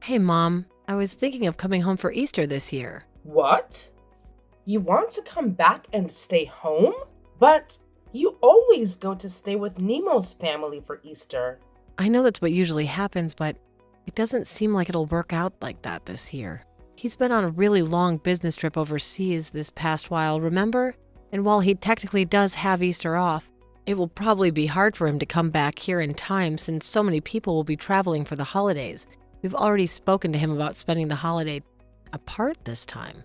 Hey, Mom. I was thinking of coming home for Easter this year. What? You want to come back and stay home? But you always go to stay with Nemo's family for Easter. I know that's what usually happens, but it doesn't seem like it'll work out like that this year. He's been on a really long business trip overseas this past while, remember? And while he technically does have Easter off, it will probably be hard for him to come back here in time since so many people will be traveling for the holidays. We've already spoken to him about spending the holiday apart this time.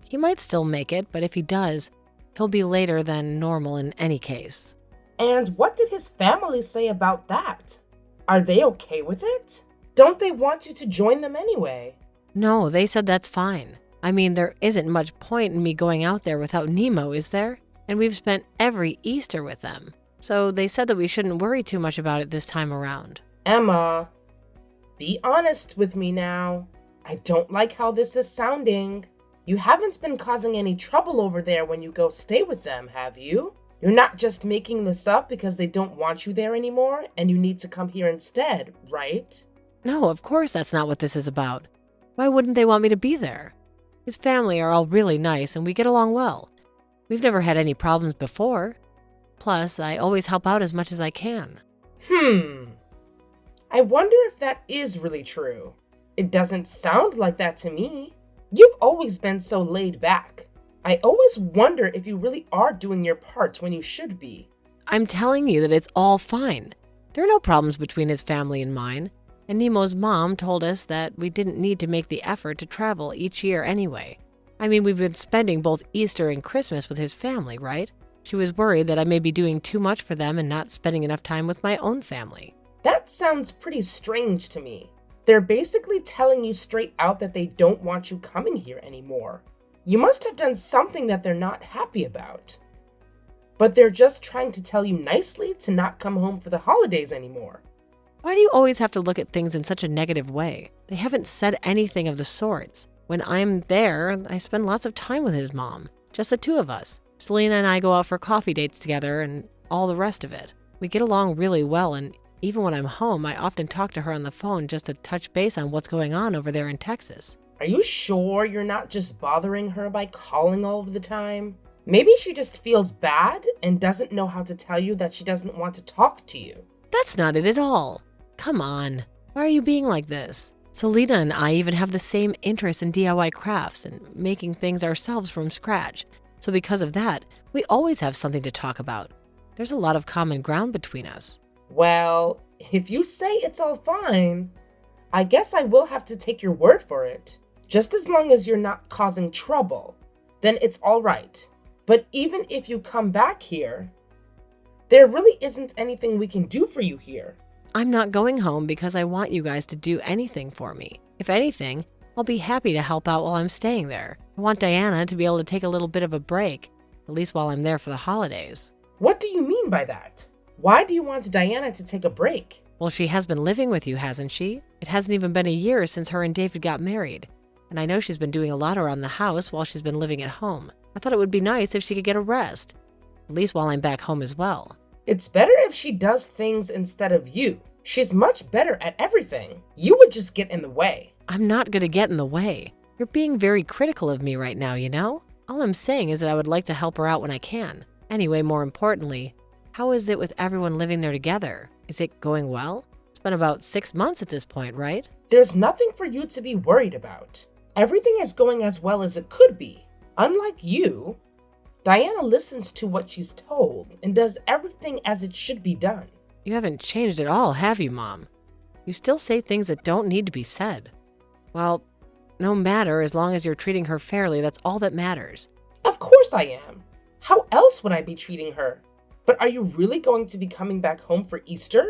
He might still make it, but if he does, he'll be later than normal in any case. And what did his family say about that? Are they okay with it? Don't they want you to join them anyway? No, they said that's fine. I mean, there isn't much point in me going out there without Nemo, is there? And we've spent every Easter with them. So they said that we shouldn't worry too much about it this time around. Emma, be honest with me now. I don't like how this is sounding. You haven't been causing any trouble over there when you go stay with them, have you? You're not just making this up because they don't want you there anymore and you need to come here instead, right? No, of course that's not what this is about. Why wouldn't they want me to be there? His family are all really nice and we get along well. We've never had any problems before. Plus, I always help out as much as I can. I wonder if that is really true. It doesn't sound like that to me. You've always been so laid back. I always wonder if you really are doing your part when you should be. I'm telling you that it's all fine. There are no problems between his family and mine. And Nemo's mom told us that we didn't need to make the effort to travel each year anyway. I mean, we've been spending both Easter and Christmas with his family, right? She was worried that I may be doing too much for them and not spending enough time with my own family. That sounds pretty strange to me. They're basically telling you straight out that they don't want you coming here anymore. You must have done something that they're not happy about. But they're just trying to tell you nicely to not come home for the holidays anymore. Why do you always have to look at things in such a negative way? They haven't said anything of the sorts. When I'm there, I spend lots of time with his mom. Just the two of us. Selena and I go out for coffee dates together and all the rest of it. We get along really well, and even when I'm home, I often talk to her on the phone just to touch base on what's going on over there in Texas. Are you sure you're not just bothering her by calling all of the time? Maybe she just feels bad and doesn't know how to tell you that she doesn't want to talk to you. That's not it at all. Come on. Why are you being like this? Selena and I even have the same interest in DIY crafts and making things ourselves from scratch. So because of that, we always have something to talk about. There's a lot of common ground between us. Well, if you say it's all fine, I guess I will have to take your word for it. Just as long as you're not causing trouble, then it's all right. But even if you come back here, there really isn't anything we can do for you here. I'm not going home because I want you guys to do anything for me. If anything, I'll be happy to help out while I'm staying there. I want Diana to be able to take a little bit of a break, at least while I'm there for the holidays. What do you mean by that? Why do you want Diana to take a break? Well, she has been living with you, hasn't she? It hasn't even been a year since her and David got married. And I know she's been doing a lot around the house while she's been living at home. I thought it would be nice if she could get a rest, at least while I'm back home as well. It's better if she does things instead of you. She's much better at everything. You would just get in the way. I'm not going to get in the way. You're being very critical of me right now, you know? All I'm saying is that I would like to help her out when I can. Anyway, more importantly, how is it with everyone living there together? Is it going well? It's been about 6 months at this point, right? There's nothing for you to be worried about. Everything is going as well as it could be. Unlike you, Diana listens to what she's told and does everything as it should be done. You haven't changed at all, have you, Mom? You still say things that don't need to be said. Well, no matter, as long as you're treating her fairly, that's all that matters. Of course I am. How else would I be treating her? But are you really going to be coming back home for Easter?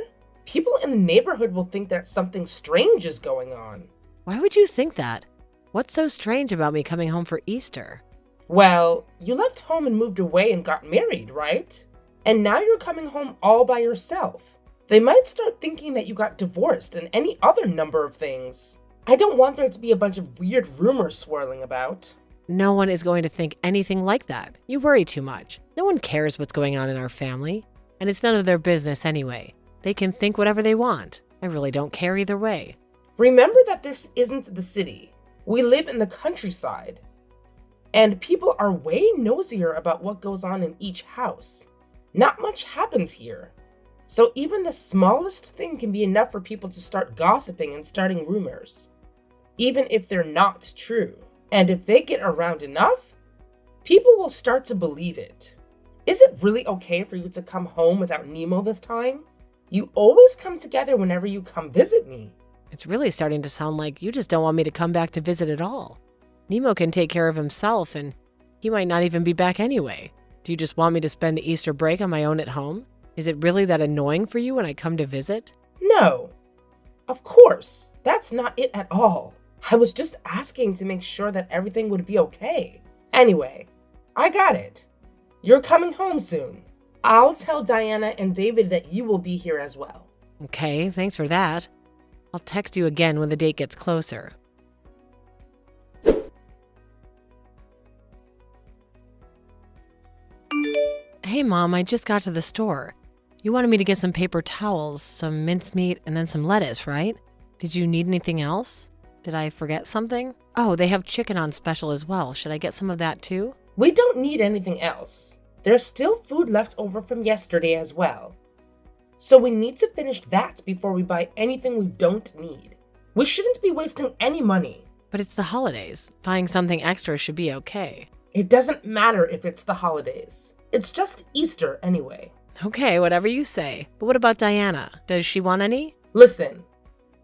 People in the neighborhood will think that something strange is going on. Why would you think that? What's so strange about me coming home for Easter? Well, you left home and moved away and got married, right? And now you're coming home all by yourself. They might start thinking that you got divorced and any other number of things. I don't want there to be a bunch of weird rumors swirling about. No one is going to think anything like that. You worry too much. No one cares what's going on in our family. And it's none of their business anyway. They can think whatever they want. I really don't care either way. Remember that this isn't the city. We live in the countryside. And people are way nosier about what goes on in each house. Not much happens here. So even the smallest thing can be enough for people to start gossiping and starting rumors, even if they're not true. And if they get around enough, people will start to believe it. Is it really okay for you to come home without Nemo this time? You always come together whenever you come visit me. It's really starting to sound like you just don't want me to come back to visit at all. Nemo can take care of himself, and he might not even be back anyway. Do you just want me to spend the Easter break on my own at home? Is it really that annoying for you when I come to visit? No, of course, that's not it at all. I was just asking to make sure that everything would be okay. Anyway, I got it. You're coming home soon. I'll tell Diana and David that you will be here as well. Okay, thanks for that. I'll text you again when the date gets closer. Hey Mom, I just got to the store. You wanted me to get some paper towels, some mincemeat, and then some lettuce, right? Did you need anything else? Did I forget something? Oh, they have chicken on special as well. Should I get some of that too? We don't need anything else. There's still food left over from yesterday as well. So we need to finish that before we buy anything we don't need. We shouldn't be wasting any money. But it's the holidays. Buying something extra should be okay. It doesn't matter if it's the holidays. It's just Easter anyway. Okay, whatever you say. But what about Diana? Does she want any? Listen,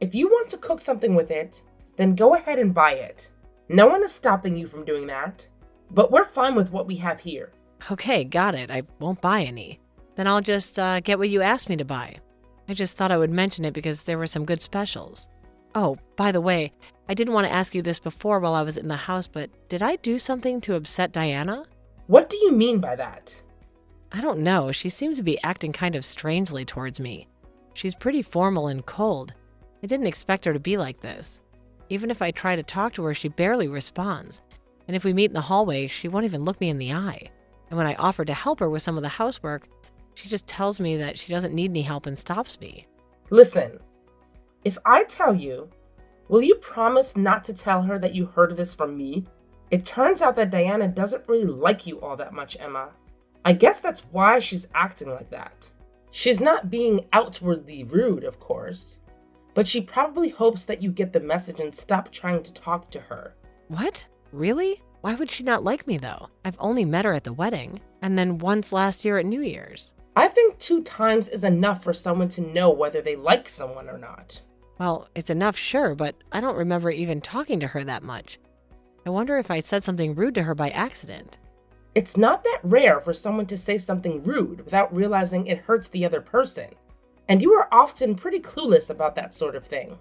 if you want to cook something with it, then go ahead and buy it. No one is stopping you from doing that. But we're fine with what we have here. Okay, got it. I won't buy any. Then I'll just get what you asked me to buy. I just thought I would mention it because there were some good specials. Oh, by the way, I didn't want to ask you this before while I was in the house, but did I do something to upset Diana? What do you mean by that? I don't know. She seems to be acting kind of strangely towards me. She's pretty formal and cold. I didn't expect her to be like this. Even if I try to talk to her, she barely responds. And if we meet in the hallway, she won't even look me in the eye. And when I offer to help her with some of the housework, she just tells me that she doesn't need any help and stops me. Listen, if I tell you, will you promise not to tell her that you heard this from me? It turns out that Diana doesn't really like you all that much, Emma. I guess that's why she's acting like that. She's not being outwardly rude, of course, but she probably hopes that you get the message and stop trying to talk to her. What? Really? Why would she not like me, though? I've only met her at the wedding, and then once last year at New Year's. I think 2 times is enough for someone to know whether they like someone or not. Well, it's enough, sure, but I don't remember even talking to her that much. I wonder if I said something rude to her by accident. It's not that rare for someone to say something rude without realizing it hurts the other person. And you are often pretty clueless about that sort of thing.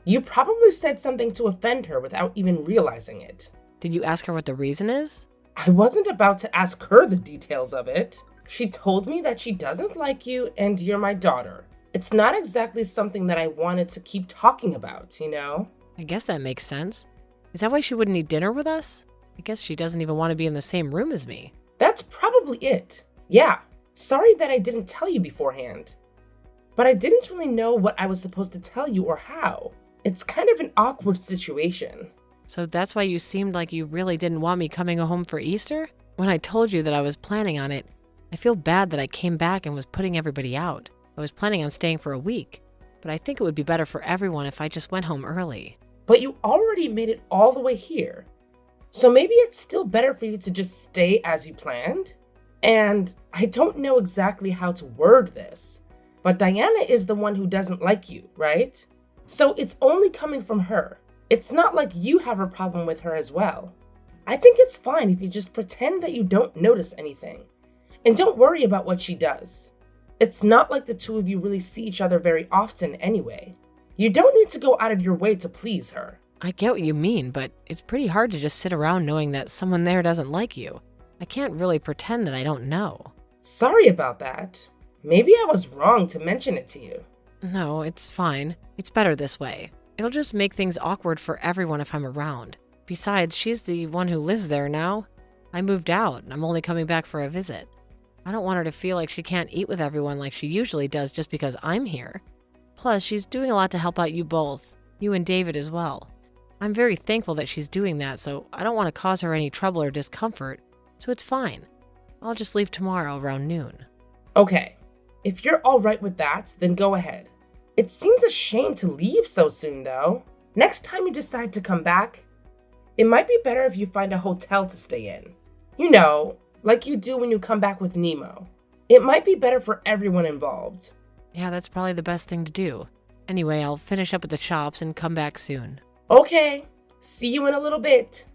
You probably said something to offend her without even realizing it. Did you ask her what the reason is? I wasn't about to ask her the details of it. She told me that she doesn't like you and you're my daughter. It's not exactly something that I wanted to keep talking about, you know? I guess that makes sense. Is that why she wouldn't eat dinner with us? I guess she doesn't even want to be in the same room as me. That's probably it. Yeah, sorry that I didn't tell you beforehand. But I didn't really know what I was supposed to tell you or how. It's kind of an awkward situation. So that's why you seemed like you really didn't want me coming home for Easter? When I told you that I was planning on it, I feel bad that I came back and was putting everybody out. I was planning on staying for a week, but I think it would be better for everyone if I just went home early. But you already made it all the way here. So maybe it's still better for you to just stay as you planned? And I don't know exactly how to word this, but Diana is the one who doesn't like you, right? So it's only coming from her. It's not like you have a problem with her as well. I think it's fine if you just pretend that you don't notice anything. And don't worry about what she does. It's not like the two of you really see each other very often anyway. You don't need to go out of your way to please her. I get what you mean, but it's pretty hard to just sit around knowing that someone there doesn't like you. I can't really pretend that I don't know. Sorry about that. Maybe I was wrong to mention it to you. No, it's fine. It's better this way. It'll just make things awkward for everyone if I'm around. Besides, she's the one who lives there now. I moved out, and I'm only coming back for a visit. I don't want her to feel like she can't eat with everyone like she usually does just because I'm here. Plus, she's doing a lot to help out you both. You and David as well. I'm very thankful that she's doing that, so I don't want to cause her any trouble or discomfort, so it's fine. I'll just leave tomorrow around noon. Okay, if you're all right with that, then go ahead. It seems a shame to leave so soon, though. Next time you decide to come back, it might be better if you find a hotel to stay in. You know, like you do when you come back with Nemo. It might be better for everyone involved. Yeah, that's probably the best thing to do. Anyway, I'll finish up at the shops and come back soon. Okay, see you in a little bit.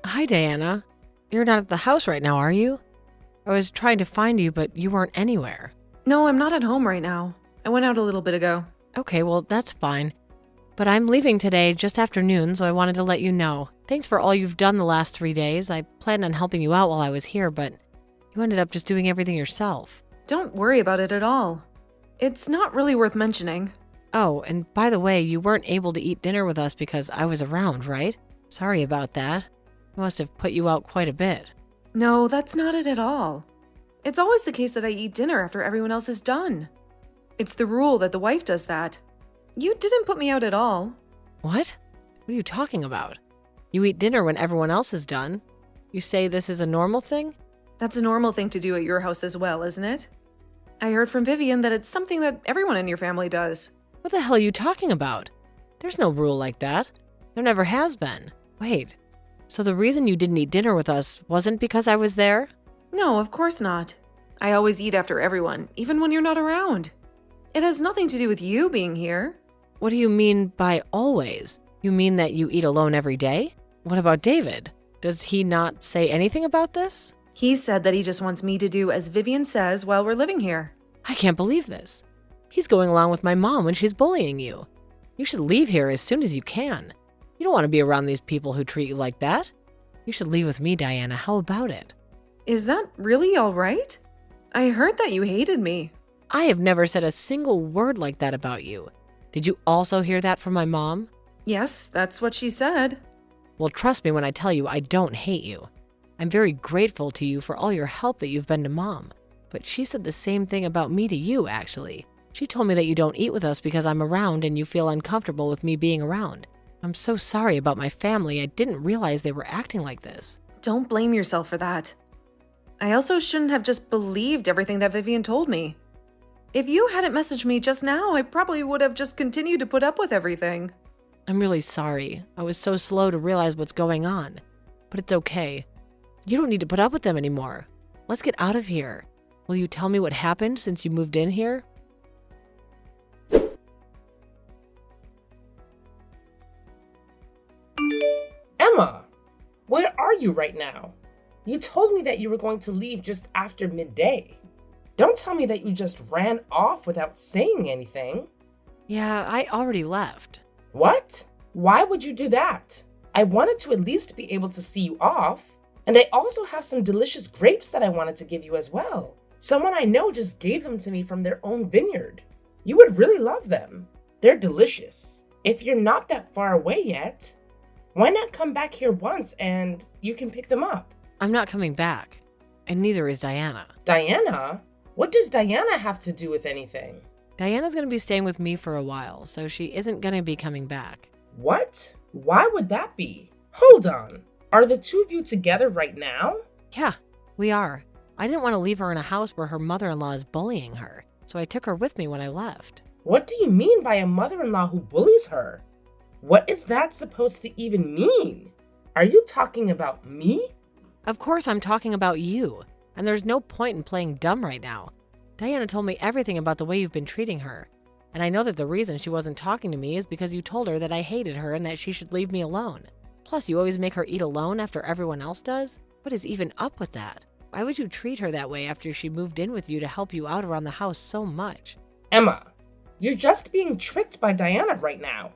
Hi, Diana. You're not at the house right now, are you? I was trying to find you, but you weren't anywhere. No, I'm not at home right now. I went out a little bit ago. Okay, well, that's fine. But I'm leaving today just after noon, so I wanted to let you know. Thanks for all you've done the last 3 days. I planned on helping you out while I was here, but you ended up just doing everything yourself. Don't worry about it at all. It's not really worth mentioning. Oh, and by the way, you weren't able to eat dinner with us because I was around, right? Sorry about that. I must have put you out quite a bit. No, that's not it at all. It's always the case that I eat dinner after everyone else is done. It's the rule that the wife does that. You didn't put me out at all. What? What are you talking about? You eat dinner when everyone else is done. You say this is a normal thing? That's a normal thing to do at your house as well, isn't it? I heard from Vivian that it's something that everyone in your family does. What the hell are you talking about? There's no rule like that. There never has been. Wait, so the reason you didn't eat dinner with us wasn't because I was there? No, of course not. I always eat after everyone, even when you're not around. It has nothing to do with you being here. What do you mean by always? You mean that you eat alone every day? What about David? Does he not say anything about this? He said that he just wants me to do as Vivian says while we're living here. I can't believe this. He's going along with my mom when she's bullying you. You should leave here as soon as you can. You don't want to be around these people who treat you like that. You should leave with me, Diana. How about it? Is that really all right? I heard that you hated me. I have never said a single word like that about you. Did you also hear that from my mom? Yes, that's what she said. Well, trust me when I tell you I don't hate you. I'm very grateful to you for all your help that you've been to Mom. But she said the same thing about me to you, actually. She told me that you don't eat with us because I'm around and you feel uncomfortable with me being around. I'm so sorry about my family. I didn't realize they were acting like this. Don't blame yourself for that. I also shouldn't have just believed everything that Vivian told me. If you hadn't messaged me just now, I probably would have just continued to put up with everything. I'm really sorry. I was so slow to realize what's going on. But it's okay. You don't need to put up with them anymore. Let's get out of here. Will you tell me what happened since you moved in here? Emma, where are you right now? You told me that you were going to leave just after midday. Don't tell me that you just ran off without saying anything. Yeah, I already left. What? Why would you do that? I wanted to at least be able to see you off. And I also have some delicious grapes that I wanted to give you as well. Someone I know just gave them to me from their own vineyard. You would really love them. They're delicious. If you're not that far away yet, why not come back here once and you can pick them up? I'm not coming back. And neither is Diana. Diana? What does Diana have to do with anything? Diana's going to be staying with me for a while, so she isn't going to be coming back. What? Why would that be? Hold on. Are the two of you together right now? Yeah, we are. I didn't want to leave her in a house where her mother-in-law is bullying her, so I took her with me when I left. What do you mean by a mother-in-law who bullies her? What is that supposed to even mean? Are you talking about me? Of course I'm talking about you, and there's no point in playing dumb right now. Diana told me everything about the way you've been treating her, and I know that the reason she wasn't talking to me is because you told her that I hated her and that she should leave me alone. Plus, you always make her eat alone after everyone else does? What is even up with that? Why would you treat her that way after she moved in with you to help you out around the house so much? Emma, you're just being tricked by Diana right now.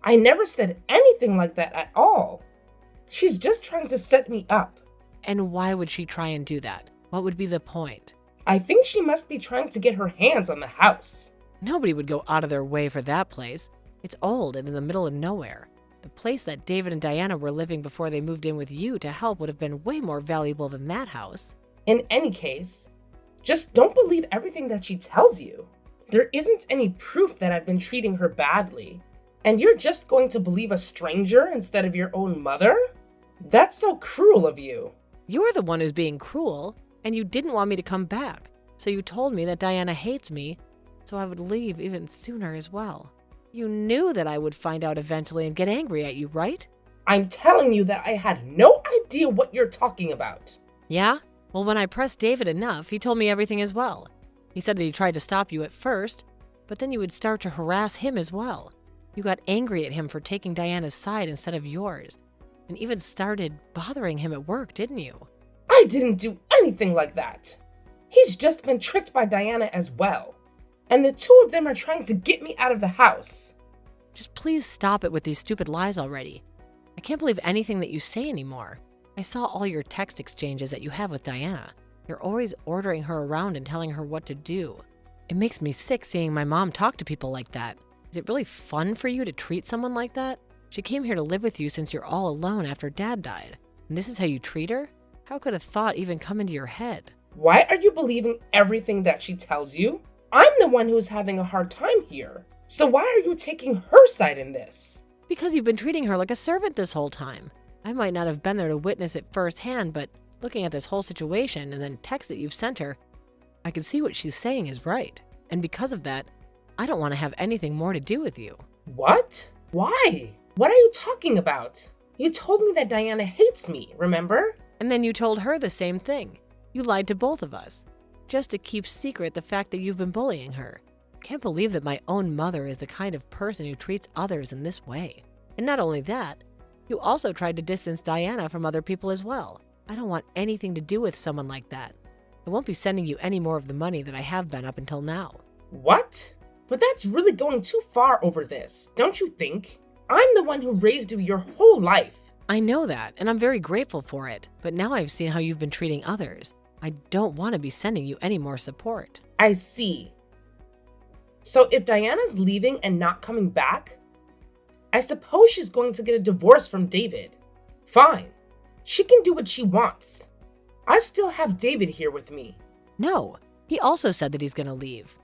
I never said anything like that at all. She's just trying to set me up. And why would she try and do that? What would be the point? I think she must be trying to get her hands on the house. Nobody would go out of their way for that place. It's old and in the middle of nowhere. The place that David and Diana were living before they moved in with you to help would have been way more valuable than that house. In any case, Just don't believe everything that she tells you. There isn't any proof that I've been treating her badly. And you're just going to believe a stranger instead of your own mother? That's so cruel of you. You're the one who's being cruel, and you didn't want me to come back. So you told me that Diana hates me, so I would leave even sooner as well. You knew that I would find out eventually and get angry at you, right? I'm telling you that I had no idea what you're talking about. Yeah? Well, when I pressed David enough, he told me everything as well. He said that he tried to stop you at first, but then you would start to harass him as well. You got angry at him for taking Diana's side instead of yours, and even started bothering him at work, didn't you? I didn't do anything like that. He's just been tricked by Diana as well. And the two of them are trying to get me out of the house. Just please stop it with these stupid lies already. I can't believe anything that you say anymore. I saw all your text exchanges that you have with Diana. You're always ordering her around and telling her what to do. It makes me sick seeing my mom talk to people like that. Is it really fun for you to treat someone like that? She came here to live with you since you're all alone after Dad died. And this is how you treat her? How could a thought even come into your head? Why are you believing everything that she tells you? I'm the one who's having a hard time here. So why are you taking her side in this? Because you've been treating her like a servant this whole time. I might not have been there to witness it firsthand, but looking at this whole situation and then text that you've sent her, I can see what she's saying is right. And because of that, I don't want to have anything more to do with you. What? Why? What are you talking about? You told me that Diana hates me, remember? And then you told her the same thing. You lied to both of us, just to keep secret the fact that you've been bullying her. Can't believe that my own mother is the kind of person who treats others in this way. And not only that, you also tried to distance Diana from other people as well. I don't want anything to do with someone like that. I won't be sending you any more of the money that I have been up until now. What? But that's really going too far over this, don't you think? I'm the one who raised you your whole life. I know that, and I'm very grateful for it. But now I've seen how you've been treating others. I don't want to be sending you any more support. I see. So if Diana's leaving and not coming back, I suppose she's going to get a divorce from David. Fine. She can do what she wants. I still have David here with me. No, he also said that he's going to leave.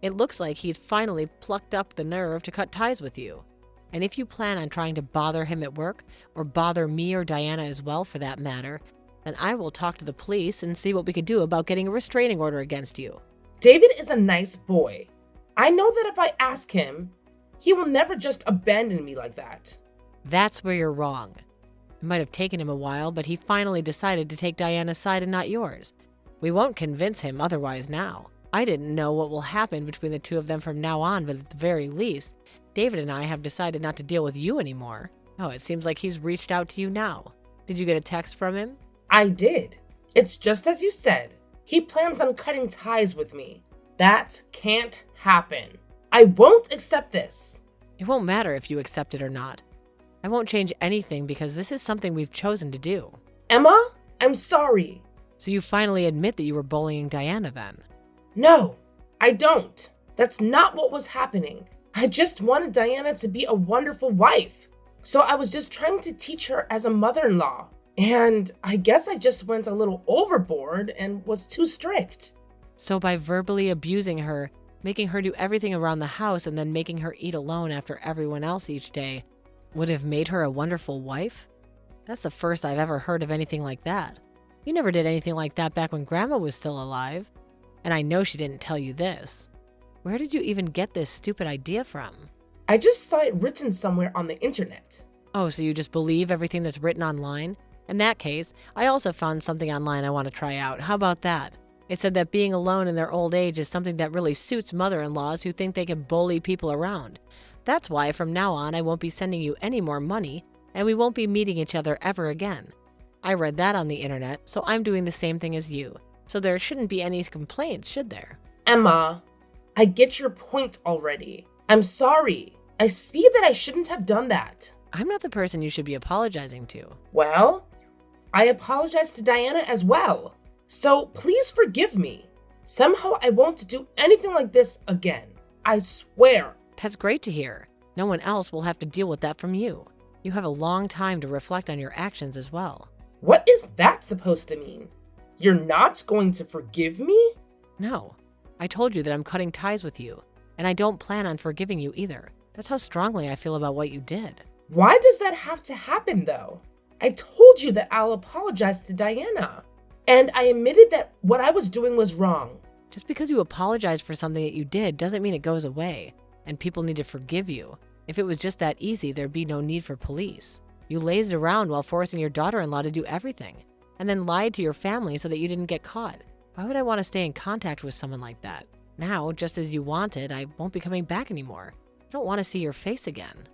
It looks like he's finally plucked up the nerve to cut ties with you. And if you plan on trying to bother him at work, or bother me or Diana as well for that matter, then I will talk to the police and see what we can do about getting a restraining order against you. David is a nice boy. I know that if I ask him, he will never just abandon me like that. That's where you're wrong. It might have taken him a while, but he finally decided to take Diana's side and not yours. We won't convince him otherwise now. I didn't know what will happen between the two of them from now on, but at the very least, David and I have decided not to deal with you anymore. Oh, it seems like he's reached out to you now. Did you get a text from him? I did. It's just as you said. He plans on cutting ties with me. That can't happen. I won't accept this. It won't matter if you accept it or not. I won't change anything because this is something we've chosen to do. Emma, I'm sorry. So you finally admit that you were bullying Diana then? No, I don't. That's not what was happening. I just wanted Diana to be a wonderful wife. So I was just trying to teach her as a mother-in-law. And I guess I just went a little overboard and was too strict. So by verbally abusing her, making her do everything around the house and then making her eat alone after everyone else each day, would have made her a wonderful wife? That's the first I've ever heard of anything like that. You never did anything like that back when Grandma was still alive. And I know she didn't tell you this. Where did you even get this stupid idea from? I just saw it written somewhere on the internet. Oh, so you just believe everything that's written online? In that case, I also found something online I want to try out. How about that? It said that being alone in their old age is something that really suits mother-in-laws who think they can bully people around. That's why from now on I won't be sending you any more money, and we won't be meeting each other ever again. I read that on the internet, so I'm doing the same thing as you. So there shouldn't be any complaints, should there? Emma, I get your point already. I'm sorry. I see that I shouldn't have done that. I'm not the person you should be apologizing to. Well, I apologize to Diana as well. So please forgive me. Somehow I won't do anything like this again. I swear. That's great to hear. No one else will have to deal with that from you. You have a long time to reflect on your actions as well. What is that supposed to mean? You're not going to forgive me? No. I told you that I'm cutting ties with you, and I don't plan on forgiving you either. That's how strongly I feel about what you did. Why does that have to happen, though? I told you that I'll apologize to Diana. And I admitted that what I was doing was wrong. Just because you apologize for something that you did doesn't mean it goes away, and people need to forgive you. If it was just that easy, there'd be no need for police. You lazed around while forcing your daughter-in-law to do everything, and then lied to your family so that you didn't get caught. Why would I want to stay in contact with someone like that? Now, just as you wanted, I won't be coming back anymore. I don't want to see your face again.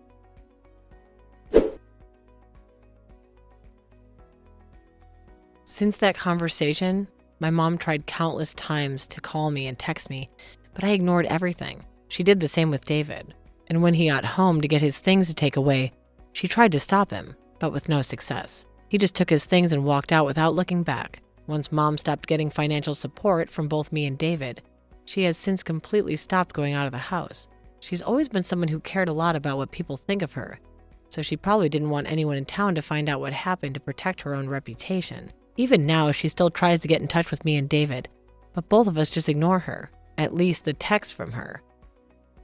Since that conversation, my mom tried countless times to call me and text me, but I ignored everything. She did the same with David. And when he got home to get his things to take away, she tried to stop him, but with no success. He just took his things and walked out without looking back. Once Mom stopped getting financial support from both me and David, she has since completely stopped going out of the house. She's always been someone who cared a lot about what people think of her, so she probably didn't want anyone in town to find out what happened to protect her own reputation. Even now, she still tries to get in touch with me and David, but both of us just ignore her, at least the text from her,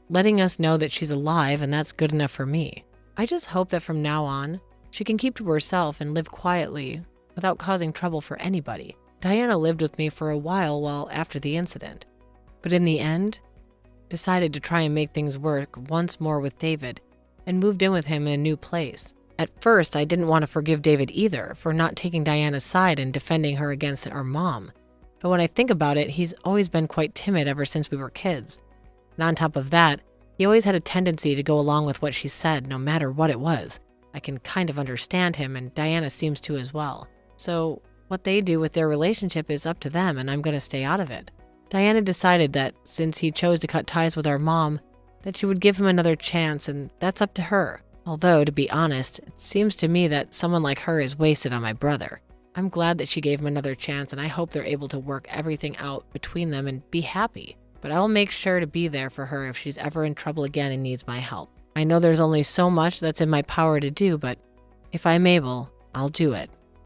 letting us know that she's alive, and that's good enough for me. I just hope that from now on, she can keep to herself and live quietly without causing trouble for anybody. Diana lived with me for a while after the incident, but in the end, decided to try and make things work once more with David and moved in with him in a new place. At first, I didn't want to forgive David either for not taking Diana's side and defending her against our mom. But when I think about it, he's always been quite timid ever since we were kids. And on top of that, he always had a tendency to go along with what she said, no matter what it was. I can kind of understand him, and Diana seems to as well. So what they do with their relationship is up to them, and I'm going to stay out of it. Diana decided that since he chose to cut ties with our mom, that she would give him another chance, and that's up to her. Although, to be honest, it seems to me that someone like her is wasted on my brother. I'm glad that she gave him another chance, and I hope they're able to work everything out between them and be happy. But I will make sure to be there for her if she's ever in trouble again and needs my help. I know there's only so much that's in my power to do, but if I'm able, I'll do it.